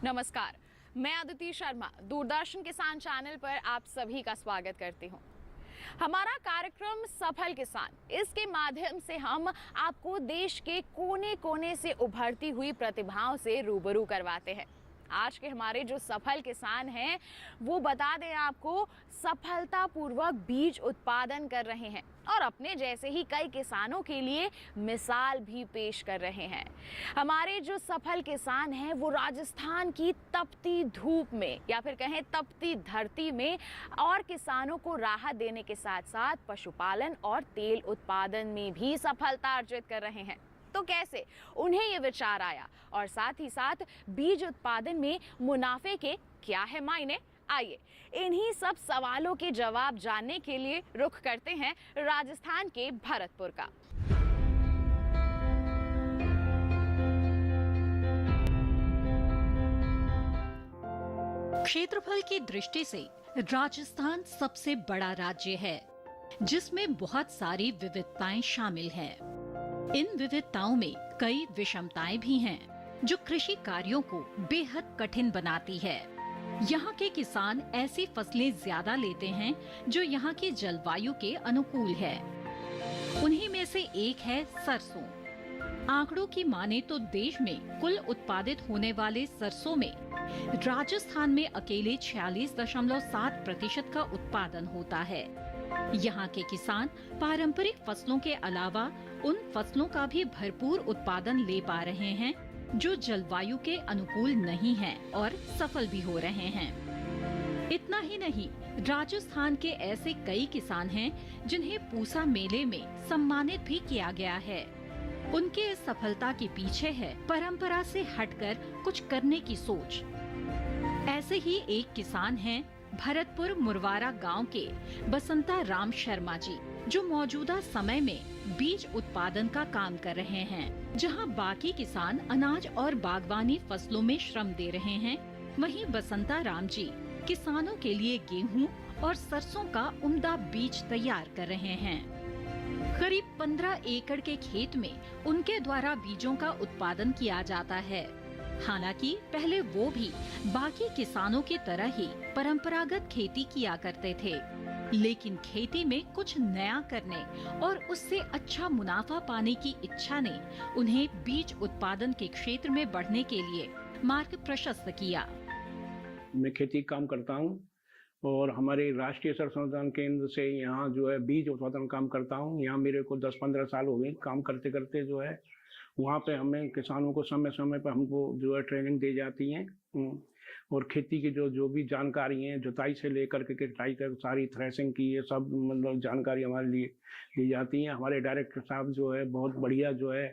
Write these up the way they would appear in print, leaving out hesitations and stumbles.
नमस्कार, मैं अदिति शर्मा दूरदर्शन किसान चैनल पर आप सभी का स्वागत करती हूं। हमारा कार्यक्रम सफल किसान, इसके माध्यम से हम आपको देश के कोने कोने से उभरती हुई प्रतिभाओं से रूबरू करवाते हैं। आज के हमारे जो सफल किसान हैं वो बता दें आपको सफलतापूर्वक बीज उत्पादन कर रहे हैं और अपने जैसे ही कई किसानों के लिए मिसाल भी पेश कर रहे हैं। हमारे जो सफल किसान हैं वो राजस्थान की तपती धूप में या फिर कहें तपती धरती में और किसानों को राहत देने के साथ साथ पशुपालन और तेल उत्पादन में भी सफलता अर्जित कर रहे हैं। तो कैसे उन्हें ये विचार आया और साथ ही साथ बीज उत्पादन में मुनाफे के क्या है मायने, आइए इन्हीं सब सवालों के जवाब जानने के लिए रुख करते हैं राजस्थान के भरतपुर का। क्षेत्रफल की दृष्टि से राजस्थान सबसे बड़ा राज्य है, जिसमें बहुत सारी विविधताएं शामिल हैं। इन विविधताओं में कई विषमताएं भी हैं, जो कृषि कार्यों को बेहद कठिन बनाती है। यहाँ के किसान ऐसी फसलें ज्यादा लेते हैं जो यहाँ की जलवायु के अनुकूल है। उन्हीं में से एक है सरसों। आंकड़ों की माने तो देश में कुल उत्पादित होने वाले सरसों में राजस्थान में अकेले 46.7% का उत्पादन होता है। यहाँ के किसान पारंपरिक फसलों के अलावा उन फसलों का भी भरपूर उत्पादन ले पा रहे हैं जो जलवायु के अनुकूल नहीं हैं और सफल भी हो रहे हैं। इतना ही नहीं, राजस्थान के ऐसे कई किसान हैं जिन्हें पूसा मेले में सम्मानित भी किया गया है। उनके इस सफलता के पीछे है परंपरा से हटकर कुछ करने की सोच। ऐसे ही एक किसान हैं भरतपुर मुरवारा गांव के बसंता राम शर्मा जी, जो मौजूदा समय में बीज उत्पादन का काम कर रहे हैं। जहां बाकी किसान अनाज और बागवानी फसलों में श्रम दे रहे हैं, वहीं बसंता राम जी किसानों के लिए गेहूं और सरसों का उम्दा बीज तैयार कर रहे हैं। करीब 15 एकड़ के खेत में उनके द्वारा बीजों का उत्पादन किया जाता है। हालांकि पहले वो भी बाकी किसानों की तरह ही परंपरागत खेती किया करते थे, लेकिन खेती में कुछ नया करने और उससे अच्छा मुनाफा पाने की इच्छा ने उन्हें बीज उत्पादन के क्षेत्र में बढ़ने के लिए मार्ग प्रशस्त किया। मैं खेती काम करता हूँ और हमारे राष्ट्रीय संशोधन केंद्र से यहाँ जो है बीज उत्पादन काम करता हूँ। यहाँ मेरे को 10-15 साल हो गए काम करते करते। जो है वहाँ पे हमें किसानों को समय समय पर हमको जो है ट्रेनिंग दी जाती है और खेती की जो भी जानकारी है, जुताई से लेकर के कटाई तक सारी थ्रेसिंग की, ये सब मतलब जानकारी हमारे लिए दी जाती है। हमारे डायरेक्टर साहब जो है बहुत बढ़िया जो है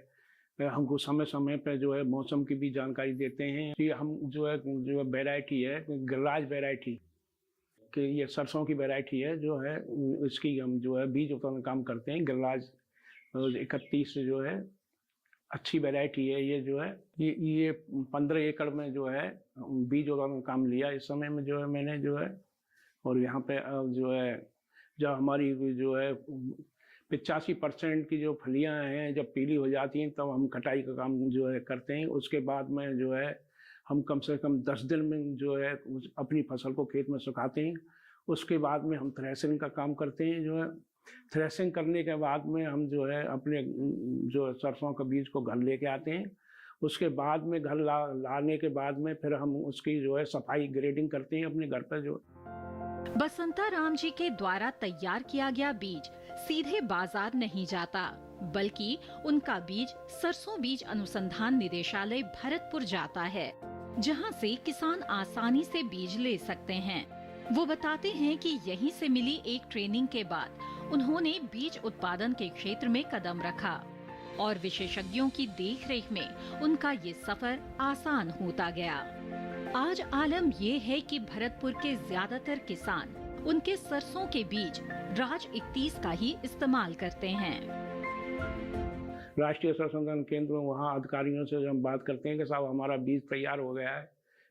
हमको समय समय पर जो है मौसम की भी जानकारी देते हैं कि हम जो है वैरायटी है गिरिराज वैरायटी कि ये सरसों की वैरायटी है जो है इसकी हम जो है बीज उत्पादन काम करते हैं। गिरिराज 31 जो है अच्छी वैरायटी है। ये जो है ये 15 एकड़ में जो है बीज उत्पादन काम लिया इस समय में जो है मैंने जो है। और यहाँ पे जो है जब हमारी जो है 85% की जो फलियां हैं जब पीली हो जाती हैं तब हम कटाई का काम जो है करते हैं। उसके बाद में जो है हम कम से कम 10 दिन में जो है अपनी फसल को खेत में सुखाते हैं। उसके बाद में हम थ्रेसिंग का काम करते हैं। जो है थ्रेसिंग करने के बाद में हम जो है अपने जो सरसों का बीज को घर लेके आते हैं। उसके बाद में घर लाने के बाद में फिर हम उसकी जो है सफाई ग्रेडिंग करते हैं अपने घर पर। जो बसंता राम जी के द्वारा तैयार किया गया बीज सीधे बाजार नहीं जाता, बल्कि उनका बीज सरसों बीज अनुसंधान निदेशालय भरतपुर जाता है, जहां से किसान आसानी से बीज ले सकते हैं। वो बताते हैं कि यहीं से मिली एक ट्रेनिंग के बाद उन्होंने बीज उत्पादन के क्षेत्र में कदम रखा और विशेषज्ञों की देखरेख में उनका ये सफर आसान होता गया। आज आलम ये है कि भरतपुर के ज्यादातर किसान उनके सरसों के बीज राज 31 का ही इस्तेमाल करते हैं। राष्ट्रीय संशोधन केंद्र में वहाँ अधिकारियों से हम बात करते हैं कि साहब हमारा बीज तैयार हो गया है,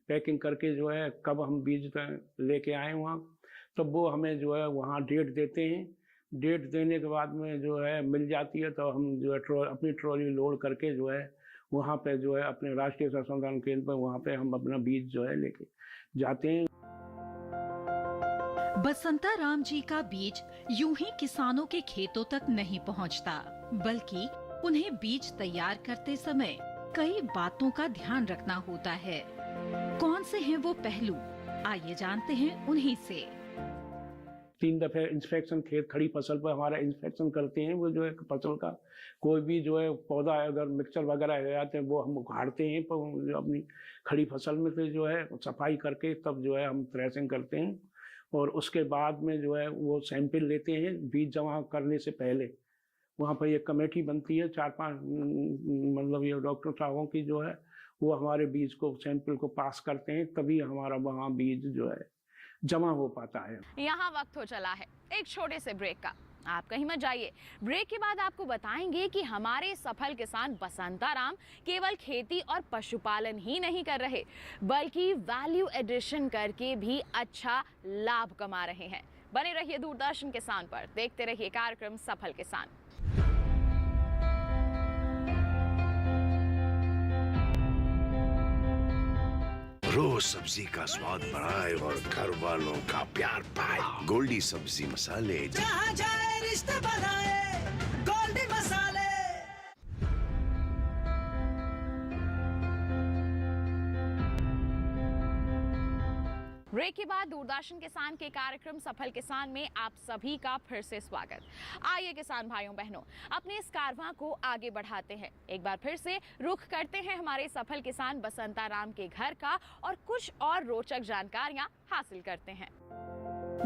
पैकिंग करके जो है कब हम बीज लेके आए वहाँ, तब वो हमें जो है वहाँ डेट देते हैं। डेट देने के बाद में जो है मिल जाती है तो हम जो है अपनी ट्रॉली लोड करके जो है वहाँ पे जो है अपने राष्ट्रीय संशोधन केंद्र पर वहाँ पे हम अपना बीज जो है लेके जाते हैं। बसंता राम जी का बीज यूं ही किसानों के खेतों तक नहीं पहुंचता, बल्कि उन्हें बीज तैयार करते समय कई बातों का ध्यान रखना होता है। कौन से हैं वो पहलू, आइए जानते हैं उन्हीं से। 3 दफे इंस्पेक्शन खेत खड़ी फसल पर हमारा इंस्पेक्शन करते हैं। वो जो है फसल का कोई भी जो है पौधा अगर मिक्सचर वगैरह हो जाते हैं वो हम उखाड़ते हैं, पर अपनी खड़ी फसल में से जो है सफाई करके तब जो है हम थ्रेसिंग करते हैं। और उसके बाद में जो है वो सैंपल लेते हैं बीज जमा करने से पहले। वहाँ पर एक कमेटी बनती है 4-5 मतलब ये डॉक्टर साहबों की जो है, वो हमारे बीज को सैंपल को पास करते हैं, तभी हमारा वहाँ बीज जो है जमा हो पाता है। यहाँ वक्त हो चला है एक छोटे से ब्रेक का, आप कहीं मत जाइए। ब्रेक के बाद आपको बताएंगे कि हमारे सफल किसान बसंता राम केवल खेती और पशुपालन ही नहीं कर रहे, बल्कि वैल्यू एडिशन करके भी अच्छा लाभ कमा रहे हैं। बने रहिए दूरदर्शन किसान पर, देखते रहिए कार्यक्रम सफल किसान। रोज सब्जी का स्वाद बढ़ाए और घर वालों का प्यार पाए, गोल्डी सब्जी मसाले। जहाँ जाए रिश्ते बढ़ाए, गोल्डी मसाले। ब्रेक के बाद दूरदर्शन किसान के कार्यक्रम सफल किसान में आप सभी का फिर से स्वागत। आइए किसान भाइयों बहनों, अपने इस कारवां को आगे बढ़ाते हैं। एक बार फिर से रुख करते हैं हमारे सफल किसान बसंता राम के घर का और कुछ और रोचक जानकारियां हासिल करते हैं।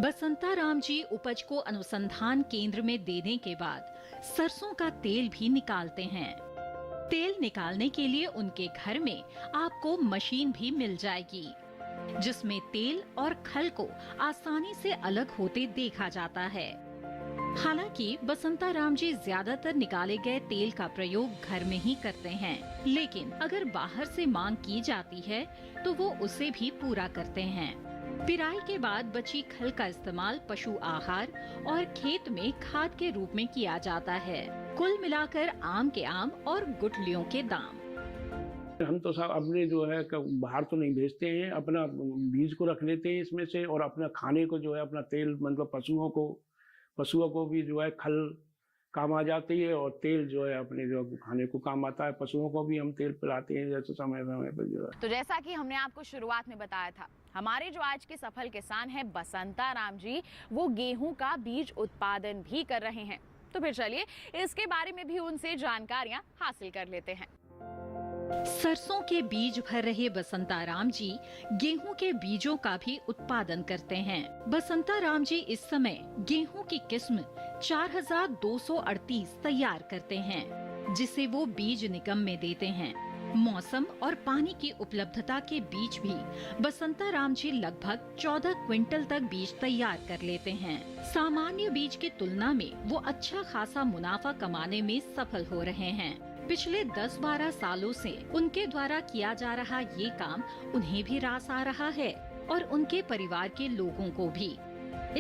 बसंता राम जी उपज को अनुसंधान केंद्र में देने के बाद सरसों का तेल भी निकालते हैं। तेल निकालने के लिए उनके घर में आपको मशीन भी मिल जाएगी, जिसमें तेल और खल को आसानी से अलग होते देखा जाता है। हालांकि बसंता राम जी ज्यादातर निकाले गए तेल का प्रयोग घर में ही करते हैं, लेकिन अगर बाहर से मांग की जाती है तो वो उसे भी पूरा करते हैं। पिराई के बाद बची खल का इस्तेमाल पशु आहार और खेत में खाद के रूप में किया जाता है। कुल मिलाकर आम के आम और गुठलियों के दाम। हम तो साहब अपने जो है बाहर तो नहीं भेजते हैं, अपना बीज को रख लेते हैं इसमें से, और अपना खाने को जो है अपना तेल मतलब पशुओं को भी जो है खल काम आ जाती है, और तेल जो है अपने जो खाने को काम आता है। पशुओं को भी हम तेल पिलाते हैं जैसे समय समय पर जो है। तो जैसा कि हमने आपको शुरुआत में बताया था, हमारे जो आज के सफल किसान हैं बसंता राम जी, वो गेहूं का बीज उत्पादन भी कर रहे हैं। तो फिर चलिए इसके बारे में भी उनसे जानकारियां हासिल कर लेते हैं। सरसों के बीज भर रहे बसंता राम जी गेहूं के बीजों का भी उत्पादन करते हैं। बसंता राम जी इस समय गेहूं की किस्म 4238 तैयार करते हैं, जिसे वो बीज निगम में देते हैं। मौसम और पानी की उपलब्धता के बीच भी बसंता राम जी लगभग 14 क्विंटल तक बीज तैयार कर लेते हैं। सामान्य बीज की तुलना में वो अच्छा खासा मुनाफा कमाने में सफल हो रहे हैं। पिछले 10-12 सालों से उनके द्वारा किया जा रहा ये काम उन्हें भी रास आ रहा है और उनके परिवार के लोगों को भी।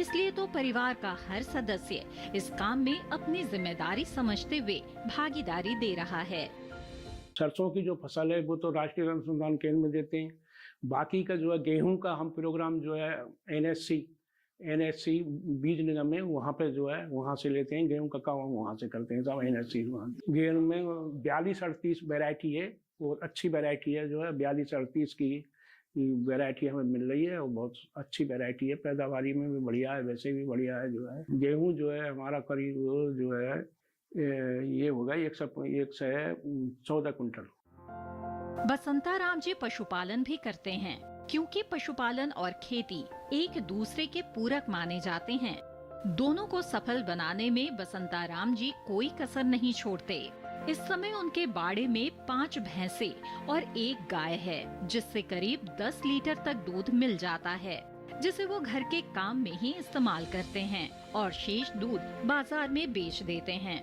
इसलिए तो परिवार का हर सदस्य इस काम में अपनी जिम्मेदारी समझते हुए भागीदारी दे रहा है। सरसों की जो फसल है वो तो राष्ट्रीय अनुसंधान केंद्र में देते हैं। बाकी का जो है गेहूं का हम प्रोग्राम जो है NSC बीज निगम में, वहाँ पे जो है वहाँ से लेते हैं। गेहूं का काम वहाँ से करते हैं सब NSC। गेहूं में 4238 वैरायटी है, वो अच्छी वैरायटी है जो है 4238 की वैरायटी हमें मिल रही है, और बहुत अच्छी वैरायटी है। पैदावारी में भी बढ़िया है, वैसे भी बढ़िया है जो है। गेहूं जो है हमारा करीब जो है ये होगा 114 कुंटल। बसंता राम जी पशुपालन भी करते हैं, क्योंकि पशुपालन और खेती एक दूसरे के पूरक माने जाते हैं। दोनों को सफल बनाने में बसंता राम जी कोई कसर नहीं छोड़ते। इस समय उनके बाड़े में 5 भैंसे और 1 गाय है, जिससे करीब 10 लीटर तक दूध मिल जाता है, जिसे वो घर के काम में ही इस्तेमाल करते हैं और शेष दूध बाजार में बेच देते हैं।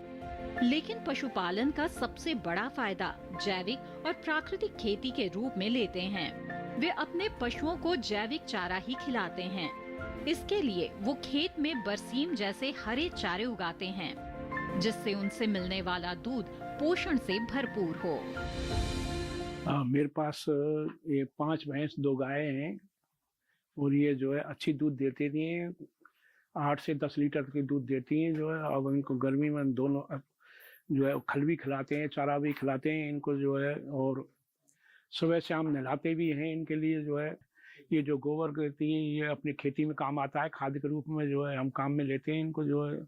लेकिन पशुपालन का सबसे बड़ा फायदा जैविक और प्राकृतिक खेती के रूप में लेते हैं। वे अपने पशुओं को जैविक चारा ही खिलाते हैं। इसके लिए वो खेत में बरसीम जैसे हरे चारे उगाते हैं। जिससे उनसे मिलने वाला दूध पोषण से भरपूर हो। मेरे पास ये 5 भैंस 2 गाय हैं और ये जो है अच्छी दूध देती थी, 8 से 10 लीटर की दूध देती हैं जो है। अब इनको गर्मी में दोनों जो है खल भी खिलाते हैं, चारा भी खिलाते हैं इनको जो है, और सुबह शाम नहलाते भी हैं इनके लिए जो है। ये जो गोबर करती है ये अपनी खेती में काम आता है, खाद के रूप में जो है हम काम में लेते हैं इनको जो है।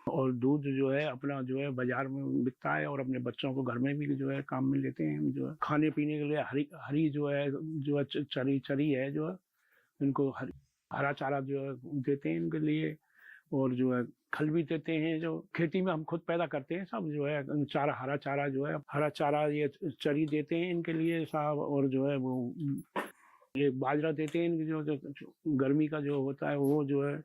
और दूध जो है अपना जो है बाजार में बिकता है और अपने बच्चों को घर में भी जो है काम में लेते हैं हम जो है। खाने पीने के लिए हरी जो है चरी है जो है, इनको हरा चारा जो है देते हैं इनके लिए, और जो है खल भी देते हैं जो खेती में हम खुद पैदा करते हैं सब जो है। चारा हरा चारा जो है, हरा चारा ये चरी देते हैं इनके लिए साहब, और जो है वो ये बाजरा देते हैं इनकी जो गर्मी का जो होता है वो जो है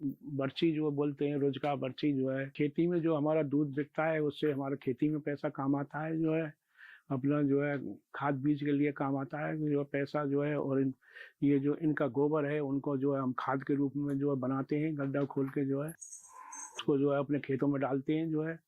बर्ची जो बोलते हैं, रोजका बर्ची जो है। खेती में जो हमारा दूध बिकता है उससे हमारा खेती में पैसा काम आता है जो है, अपना जो है खाद बीज के लिए काम आता है जो पैसा जो है। और ये जो इनका गोबर है उनको जो है हम खाद के रूप में जो है बनाते हैं, गड्ढा खोल के जो है उसको जो है अपने खेतों में डालते हैं जो है,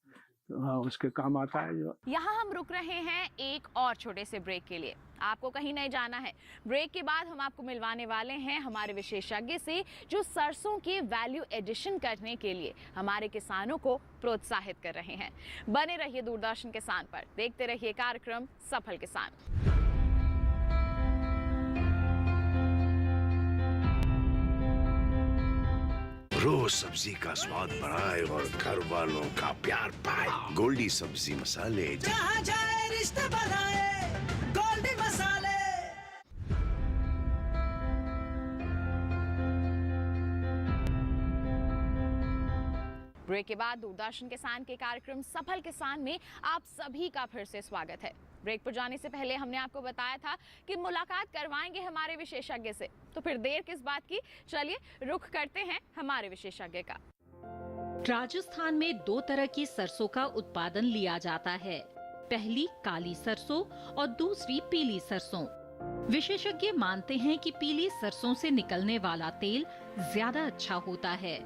हाँ उसके काम आता है जो। यहाँ हम रुक रहे हैं एक और छोटे से ब्रेक के लिए। आपको कहीं नहीं जाना है। ब्रेक के बाद हम आपको मिलवाने वाले हैं हमारे विशेषज्ञ से जो सरसों के वैल्यू एडिशन करने के लिए हमारे किसानों को प्रोत्साहित कर रहे हैं। बने रहिए दूरदर्शन किसान पर, देखते रहिए कार्यक्रम सफल किसान। रोज सब्जी का स्वाद बढ़ाए और घर वालों का प्यार पाए, गोल्डी सब्जी मसाले। जहाँ जाए रिश्ते बनाए गोल्डी मसाले। ब्रेक के बाद दूरदर्शन किसान के कार्यक्रम सफल किसान में आप सभी का फिर से स्वागत है। ब्रेक पर जाने से पहले हमने आपको बताया था कि मुलाकात करवाएंगे हमारे विशेषज्ञ से, तो फिर देर किस बात की, चलिए रुख करते हैं हमारे विशेषज्ञ का। राजस्थान में 2 तरह की सरसों का उत्पादन लिया जाता है, पहली काली सरसों और दूसरी पीली सरसों। विशेषज्ञ मानते हैं कि पीली सरसों से निकलने वाला तेल ज्यादा अच्छा होता है।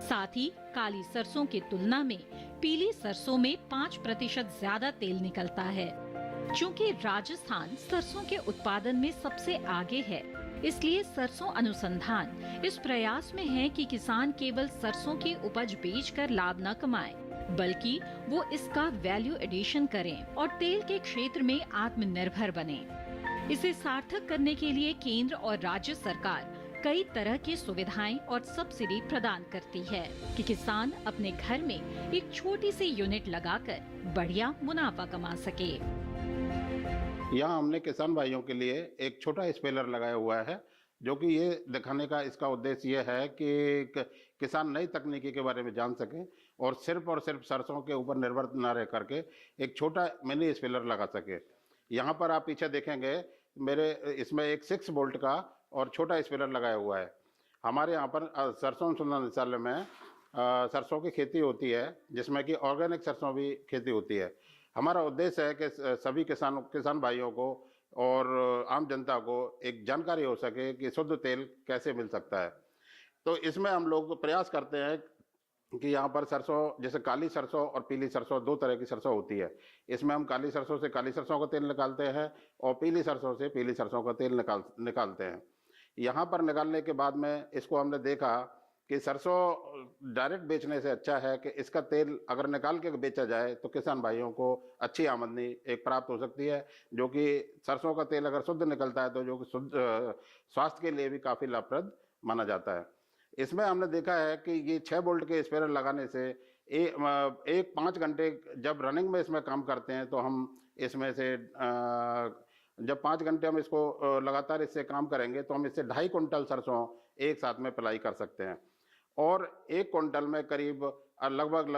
साथ ही काली सरसों की तुलना में पीली सरसों में 5% ज्यादा तेल निकलता है। चूंकि राजस्थान सरसों के उत्पादन में सबसे आगे है, इसलिए सरसों अनुसंधान इस प्रयास में है कि किसान केवल सरसों की उपज बेचकर लाभ न कमाएं, बल्कि वो इसका वैल्यू एडिशन करें और तेल के क्षेत्र में आत्मनिर्भर बने। इसे सार्थक करने के लिए केंद्र और राज्य सरकार कई तरह की सुविधाएं और सब्सिडी प्रदान करती है कि किसान अपने घर में एक छोटी सी यूनिट लगाकर बढ़िया मुनाफा कमा सके। यहाँ हमने किसान भाइयों के लिए एक छोटा स्पेलर लगाया हुआ है, जो कि ये दिखाने का इसका उद्देश्य ये है कि किसान नई तकनीकी के बारे में जान सके और सिर्फ सरसों के ऊपर निर्भर न रह करके एक छोटा मिनी स्पेलर लगा सके। यहाँ पर आप पीछे देखेंगे मेरे इसमें एक 6 वोल्ट का और छोटा स्पेलर लगाया हुआ है। हमारे यहाँ पर सरसों अनुसंधान निदेशालय में सरसों की खेती होती है, जिसमें कि ऑर्गेनिक सरसों भी खेती होती है। हमारा उद्देश्य है कि सभी किसान भाइयों को और आम जनता को एक जानकारी हो सके कि शुद्ध तेल कैसे मिल सकता है। तो इसमें हम लोग प्रयास करते हैं कि यहाँ पर सरसों, जैसे काली सरसों और पीली सरसों 2 तरह की सरसों होती है। इसमें हम काली सरसों से काली सरसों का तेल निकालते हैं और पीली सरसों से पीली सरसों का तेल निकालते हैं। यहाँ पर निकालने के बाद में इसको हमने देखा कि सरसों डायरेक्ट बेचने से अच्छा है कि इसका तेल अगर निकाल के बेचा जाए तो किसान भाइयों को अच्छी आमदनी एक प्राप्त हो सकती है, जो कि सरसों का तेल अगर शुद्ध निकलता है तो जो कि शुद्ध स्वास्थ्य के लिए भी काफ़ी लाभप्रद माना जाता है। इसमें हमने देखा है कि ये 6 वोल्ट के स्पेलर लगाने से एक 5 घंटे जब रनिंग में इसमें काम करते हैं तो हम इसमें से जब 5 घंटे हम इसको लगातार इससे काम करेंगे तो हम इससे 2.5 कुंटल सरसों एक साथ में पिलाई कर सकते हैं। और 1 कुंटल में करीब लगभग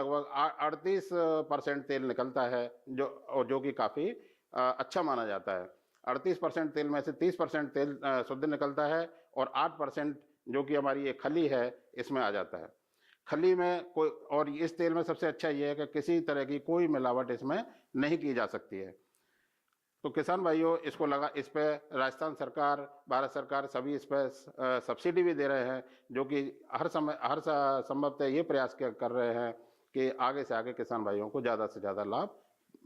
38% तेल निकलता है, जो कि काफ़ी अच्छा माना जाता है। 38% तेल में से 30% तेल शुद्ध निकलता है और 8% जो कि हमारी ये खली है इसमें आ जाता है। खली में कोई, और इस तेल में सबसे अच्छा ये है कि किसी तरह की कोई मिलावट इसमें नहीं की जा सकती है। तो किसान भाइयों इसको इस पे राजस्थान सरकार, भारत सरकार सभी इस पे सब्सिडी भी दे रहे हैं, जो कि हर संभवतः ये प्रयास कर रहे हैं कि आगे से आगे किसान भाइयों को ज़्यादा से ज़्यादा लाभ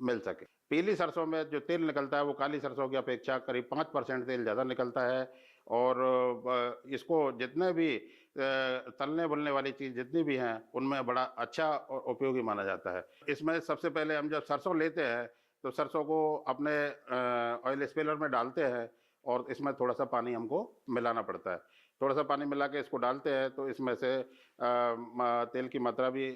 मिल सके। पीली सरसों में जो तेल निकलता है वो काली सरसों की अपेक्षा करीब 5% तेल ज़्यादा निकलता है, और इसको जितने भी तलने बुलने वाली चीज़ जितनी भी हैं उनमें बड़ा अच्छा और उपयोगी माना जाता है। इसमें सबसे पहले हम जब सरसों लेते हैं तो सरसों को अपने ऑयल स्पेलर में डालते हैं, और इसमें थोड़ा सा पानी हमको मिलाना पड़ता है। थोड़ा सा पानी मिला के इसको डालते हैं तो इसमें से तेल की मात्रा भी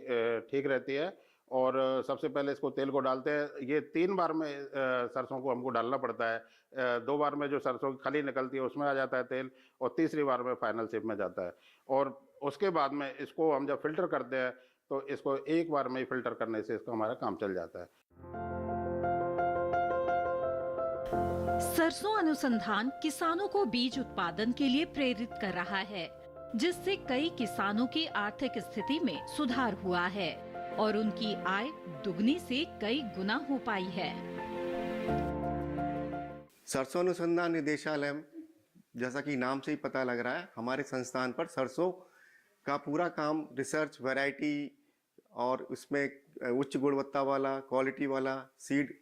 ठीक रहती है। और सबसे पहले इसको तेल को डालते हैं, ये 3 बार में सरसों को हमको डालना पड़ता है। 2 बार में जो सरसों की खली निकलती है उसमें आ जाता है तेल, और तीसरी बार में फाइनल शेप में जाता है। और उसके बाद में इसको हम जब फिल्टर करते हैं तो इसको एक बार में ही फिल्टर करने से इसका हमारा काम चल जाता है। सरसों अनुसंधान किसानों को बीज उत्पादन के लिए प्रेरित कर रहा है, जिससे कई किसानों की आर्थिक स्थिति में सुधार हुआ है और उनकी आय दुगनी से कई गुना हो पाई है। सरसों अनुसंधान निदेशालय, जैसा कि नाम से ही पता लग रहा है, हमारे संस्थान पर सरसों का पूरा काम रिसर्च, वैरायटी और उसमें उच्च गुणवत्ता वाला, क्वालिटी वाला सीड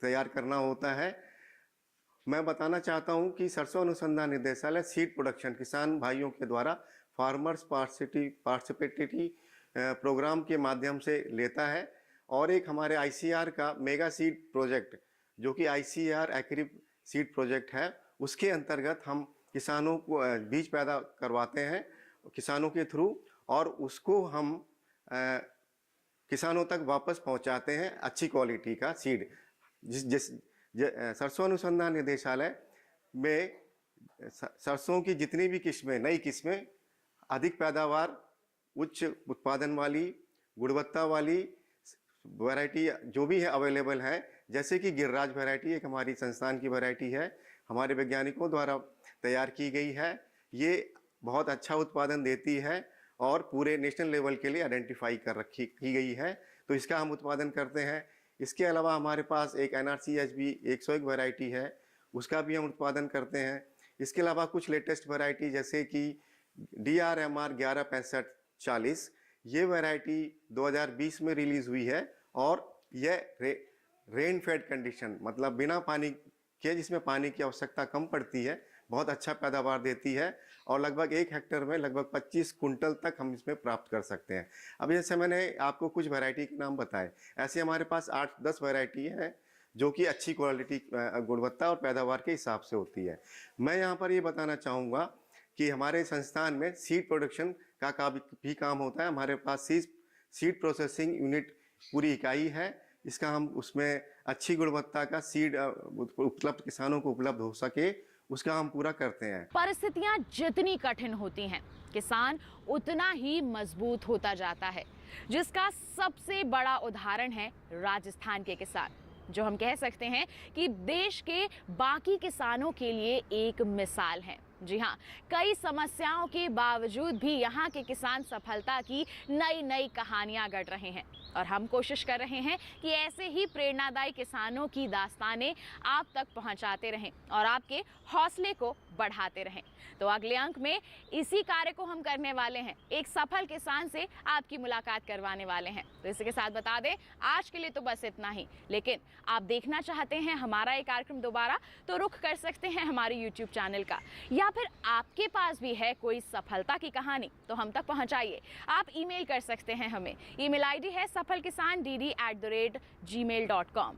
तैयार करना होता है। मैं बताना चाहता हूं कि सरसों अनुसंधान निदेशालय सीड प्रोडक्शन किसान भाइयों के द्वारा फार्मर्स पार्टिसिपेटरी प्रोग्राम के माध्यम से लेता है, और एक हमारे आईसीआर का मेगा सीड प्रोजेक्ट, जो कि आईसीआर एग्री सीड प्रोजेक्ट है, उसके अंतर्गत हम किसानों को बीज पैदा करवाते हैं किसानों के थ्रू, और उसको हम किसानों तक वापस पहुंचाते हैं अच्छी क्वालिटी का सीड। सरसों अनुसंधान निदेशालय में सरसों की जितनी भी किस्में, नई किस्में, अधिक पैदावार, उच्च उत्पादन वाली, गुणवत्ता वाली वैरायटी जो भी है अवेलेबल है, जैसे कि गिरिराज वैरायटी एक हमारी संस्थान की वैरायटी है, हमारे वैज्ञानिकों द्वारा तैयार की गई है। ये बहुत अच्छा उत्पादन देती है और पूरे नेशनल लेवल के लिए आइडेंटिफाई की गई है, तो इसका हम उत्पादन करते हैं। इसके अलावा हमारे पास एक NRCHB 101 वैरायटी है, उसका भी हम उत्पादन करते हैं। इसके अलावा कुछ लेटेस्ट वैरायटी जैसे कि DRMR 116540, ये वैरायटी 2020 में रिलीज़ हुई है, और यह रेन फेड कंडीशन, मतलब बिना पानी के, जिसमें पानी की आवश्यकता कम पड़ती है, बहुत अच्छा पैदावार देती है, और लगभग 1 हेक्टेयर में लगभग 25 कुंटल तक हम इसमें प्राप्त कर सकते हैं। अब जैसे मैंने आपको कुछ वैरायटी के नाम बताए, ऐसे हमारे पास 8-10 वैरायटी है जो कि अच्छी क्वालिटी, गुणवत्ता और पैदावार के हिसाब से होती है। मैं यहाँ पर ये बताना चाहूँगा कि हमारे संस्थान में सीड प्रोडक्शन का भी काम होता है। हमारे पास सीड प्रोसेसिंग यूनिट पूरी इकाई है, इसका हम उसमें अच्छी गुणवत्ता का सीड उपलब्ध किसानों को उपलब्ध हो सके, उसका हम पूरा करते हैं। परिस्थितियां जितनी कठिन होती हैं, किसान उतना ही मजबूत होता जाता है, जिसका सबसे बड़ा उदाहरण है राजस्थान के किसान, जो हम कह सकते हैं कि देश के बाकी किसानों के लिए एक मिसाल है। जी हाँ, कई समस्याओं के बावजूद भी यहाँ के किसान सफलता की नई नई कहानियां गढ़ रहे हैं, और हम कोशिश कर रहे हैं कि ऐसे ही प्रेरणादायी किसानों की दास्तानें आप तक पहुंचाते रहें और आपके हौसले को बढ़ाते रहें। तो अगले अंक में इसी कार्य को हम करने वाले हैं, एक सफल किसान से आपकी मुलाकात करवाने वाले हैं। तो इसी के साथ बता दें, आज के लिए तो बस इतना ही, लेकिन आप देखना चाहते हैं हमारा ये कार्यक्रम दोबारा, तो रुख कर सकते हैं हमारे YouTube चैनल का, या फिर आपके पास भी है कोई सफलता की कहानी तो हम तक पहुंचाइए। आप ईमेल कर सकते हैं हमें, ईमेल आईडी है safalkisan@gmail.com।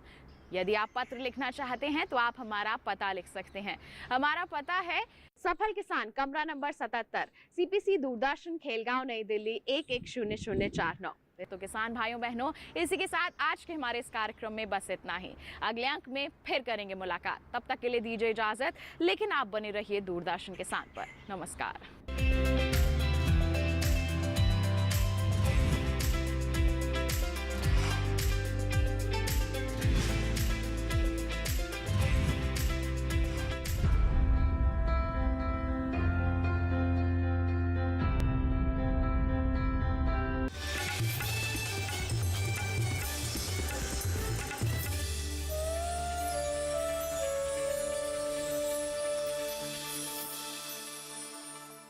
यदि आप पत्र लिखना चाहते हैं तो आप हमारा पता लिख सकते हैं। हमारा पता है सफल किसान, कमरा नंबर 77, CPC दूरदर्शन, खेलगांव, नई दिल्ली 110049। तो किसान भाइयों बहनों, इसी के साथ आज के हमारे इस कार्यक्रम में बस इतना ही। अगले अंक में फिर करेंगे मुलाकात, तब तक के लिए दीजिए इजाजत, लेकिन आप बने रहिए दूरदर्शन किसान पर। नमस्कार।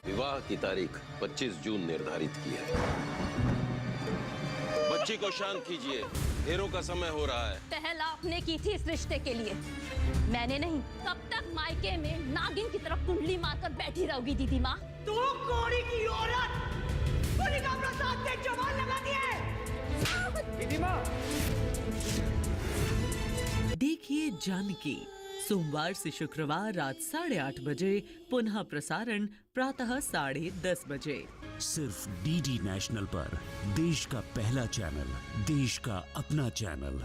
विवाह की तारीख 25 जून निर्धारित की है। बच्ची को शांत कीजिए, फेरों का समय हो रहा है। पहल आपने की थी इस रिश्ते के लिए, मैंने नहीं। कब तक मायके में नागिन की तरफ कुंडली मारकर बैठी रहोगी दीदी माँ? तू कोड़ी की औरत, कोड़ी का प्रसाद पे जवान लगा दिए। दीदी माँ। देखिए जानकी, सोमवार से शुक्रवार रात 8:30 बजे, पुनः प्रसारण प्रातः 10:30 बजे, सिर्फ डीडी नेशनल पर। देश का पहला चैनल, देश का अपना चैनल।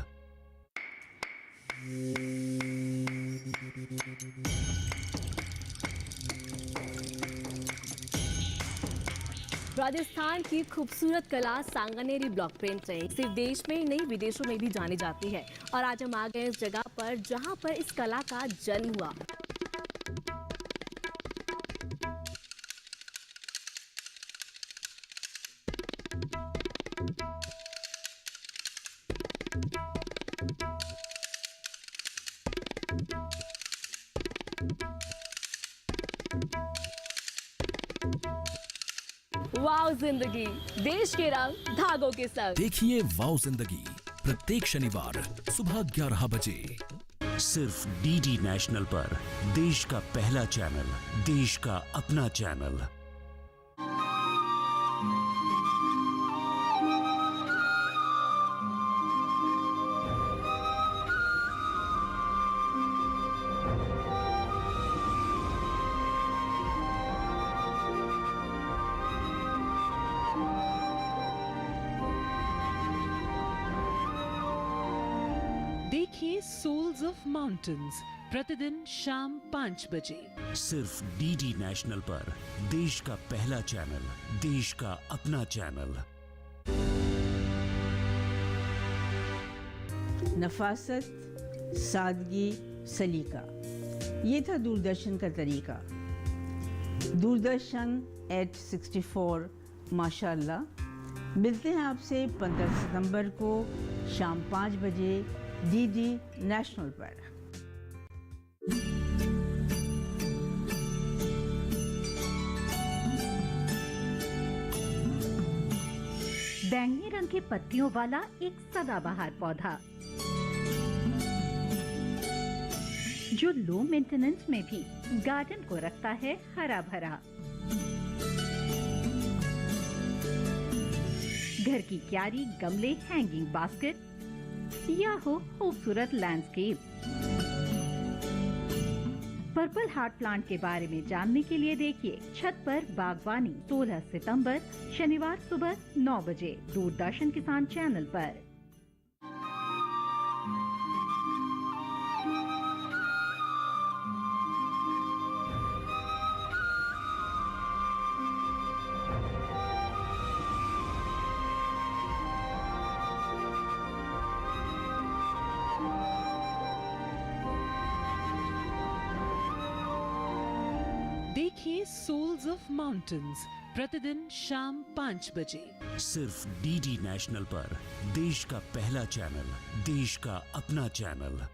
राजस्थान की खूबसूरत कला सांगानेरी ब्लॉक पेंटिंग सिर्फ देश में ही नहीं विदेशों में भी जानी जाती है। और आज हम आ गए इस जगह पर जहां पर इस कला का जन्म हुआ। वाओ जिंदगी, देश के रंग धागों के संग। देखिए वाओ जिंदगी प्रत्येक शनिवार सुबह 11 बजे, सिर्फ डीडी नेशनल पर। देश का पहला चैनल, देश का अपना चैनल। देखिए सोल्स ऑफ माउंटेन्स प्रतिदिन शाम 5 बजे, सिर्फ डीडी नेशनल पर। देश का पहला चैनल, देश का अपना चैनल। नफासत, सादगी, सलीका, ये था दूरदर्शन का तरीका। दूरदर्शन @64 माशाअल्लाह। मिलते हैं आपसे 15 सितंबर को शाम 5 बजे डीडी नेशनल पर। बैंगनी रंग की पत्तियों वाला एक सदाबहार पौधा जो लो मेंटेनेंस में भी गार्डन को रखता है हरा भरा। घर की क्यारी, गमले, हैंगिंग बास्केट या हो खूबसूरत लैंडस्केप। पर्पल हार्ट प्लांट के बारे में जानने के लिए देखिए छत पर बागवानी 16 सितंबर शनिवार सुबह 9 बजे दूरदर्शन किसान चैनल पर। देखिए सोल्स ऑफ माउंटेन्स प्रतिदिन शाम 5 बजे, सिर्फ डीडी नेशनल पर। देश का पहला चैनल, देश का अपना चैनल।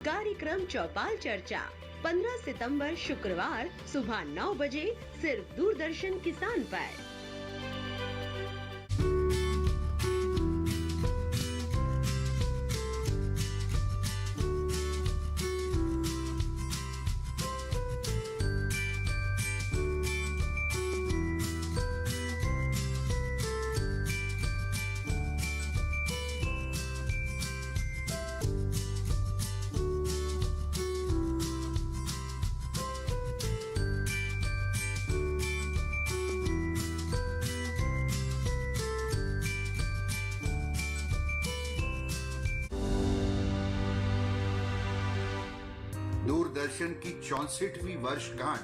कार्यक्रम चौपाल चर्चा 15 सितंबर शुक्रवार सुबह 9 बजे सिर्फ दूरदर्शन किसान पर। दूरदर्शन की 64वीं वर्षगांठ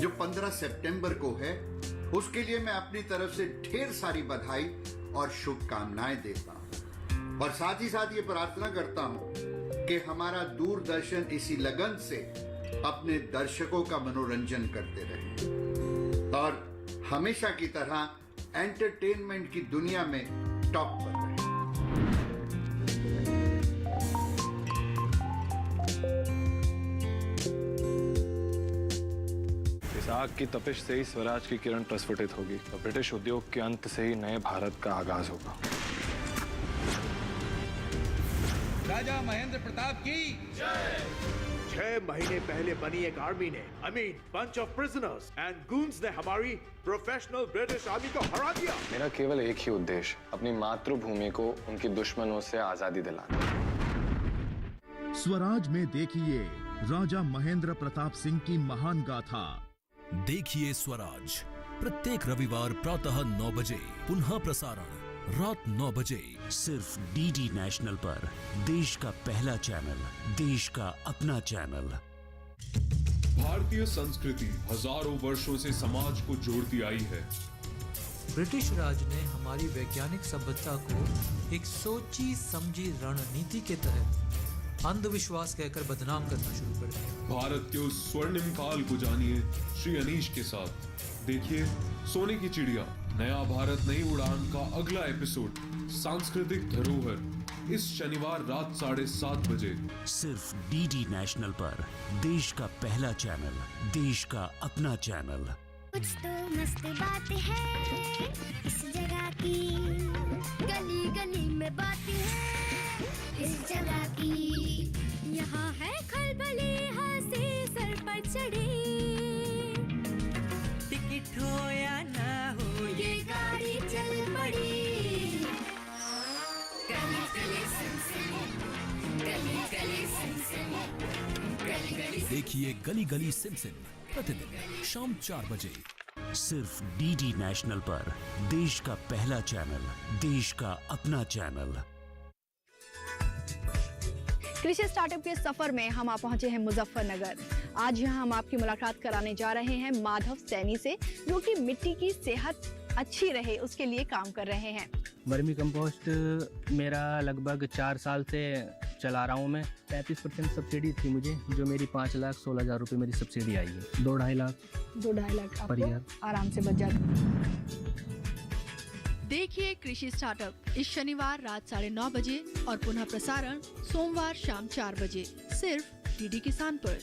जो 15 सितंबर को है, उसके लिए मैं अपनी तरफ से ढेर सारी बधाई और शुभकामनाएं देता हूं और साथ ही साथ ये प्रार्थना करता हूं कि हमारा दूरदर्शन इसी लगन से अपने दर्शकों का मनोरंजन करते रहे और हमेशा की तरह एंटरटेनमेंट की दुनिया में टॉप पर रहे। इस आग की तपिश से ही स्वराज की किरण प्रस्फुटित होगी और ब्रिटिश उद्योग के अंत से ही नए भारत का आगाज होगा। राजा महेंद्र प्रताप की जय। 6 महीने पहले बनी एक आर्मी ने, bunch of prisoners and goons ने हमारी प्रोफेशनल ब्रिटिश आर्मी को हरा दिया। मेरा केवल एक ही उद्देश्य, अपनी मातृभूमि को उनके दुश्मनों से आजादी दिलाना। स्वराज में देखिए राजा महेंद्र प्रताप सिंह की महान गाथा। देखिए स्वराज प्रत्येक रविवार प्रातः 9 बजे, पुनः प्रसारण रात 9 बजे, सिर्फ डीडी नेशनल पर। देश का पहला चैनल, देश का अपना चैनल। भारतीय संस्कृति हजारों वर्षों से समाज को जोड़ती आई है। ब्रिटिश राज ने हमारी वैज्ञानिक सभ्यता को एक सोची समझी रणनीति के तहत अंधविश्वास कहकर बदनाम करना शुरू कर दिया। भारत के उस स्वर्णिम काल को जानिए श्री अनीश के साथ। देखिए सोने की चिड़िया, नया भारत नई उड़ान का अगला एपिसोड सांस्कृतिक धरोहर, इस शनिवार रात 7:30 बजे, सिर्फ डीडी नेशनल पर। देश का पहला चैनल, देश का अपना चैनल। कुछ तो मस्त बात है इस जगह की, गली गली में बातें हैं इस जगह की। यहाँ है खलबली हंसी सर पर चढ़ी, टिकट हो या ना हो ये गाड़ी चल पड़ी। गली गली सिमसिम, गली गली सिमसिम, गली गली। देखिए गली गली सिमसिम प्रतिदिन शाम 4 बजे, सिर्फ डीडी नेशनल पर। देश का पहला चैनल, देश का अपना चैनल। कृषि स्टार्टअप के सफर में हम आप पहुंचे हैं मुजफ्फरनगर। आज यहां हम आपकी मुलाकात कराने जा रहे हैं माधव सैनी से, जो कि मिट्टी की सेहत अच्छी रहे उसके लिए काम कर रहे हैं। वर्मी कंपोस्ट मेरा लगभग 4 साल से चला रहा हूँ मैं। 35% सब्सिडी थी मुझे, जो मेरी 5,16,000 रुपये मेरी सब्सिडी आई है। 2-2.5 लाख पर ईयर आराम से बच जाता। देखिए कृषि स्टार्टअप इस शनिवार रात 9:30 बजे और पुनः प्रसारण सोमवार शाम 4 बजे, सिर्फ डीडी किसान पर।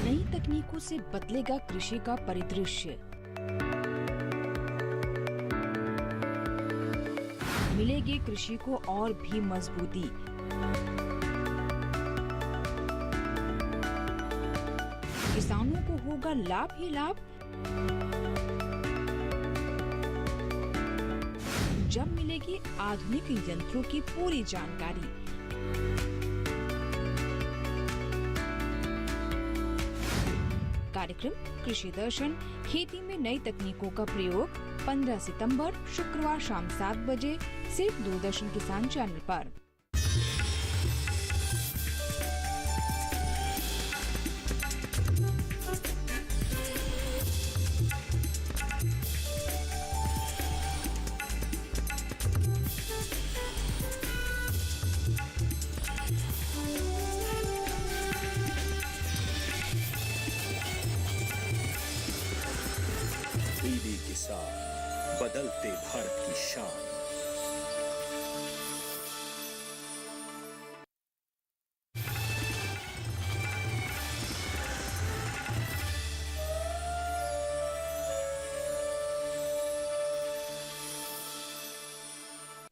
नई तकनीकों से बदलेगा कृषि का परिदृश्य। मिलेगी कृषि को और भी मजबूती। किसानों को होगा लाभ ही लाभ। जब मिलेगी आधुनिक यंत्रों की पूरी जानकारी। कार्यक्रम कृषि दर्शन, खेती में नई तकनीकों का प्रयोग, 15 सितंबर शुक्रवार शाम 7 बजे, सिर्फ दूरदर्शन किसान चैनल पर। डीडी किसान, बदलते भारत की शान।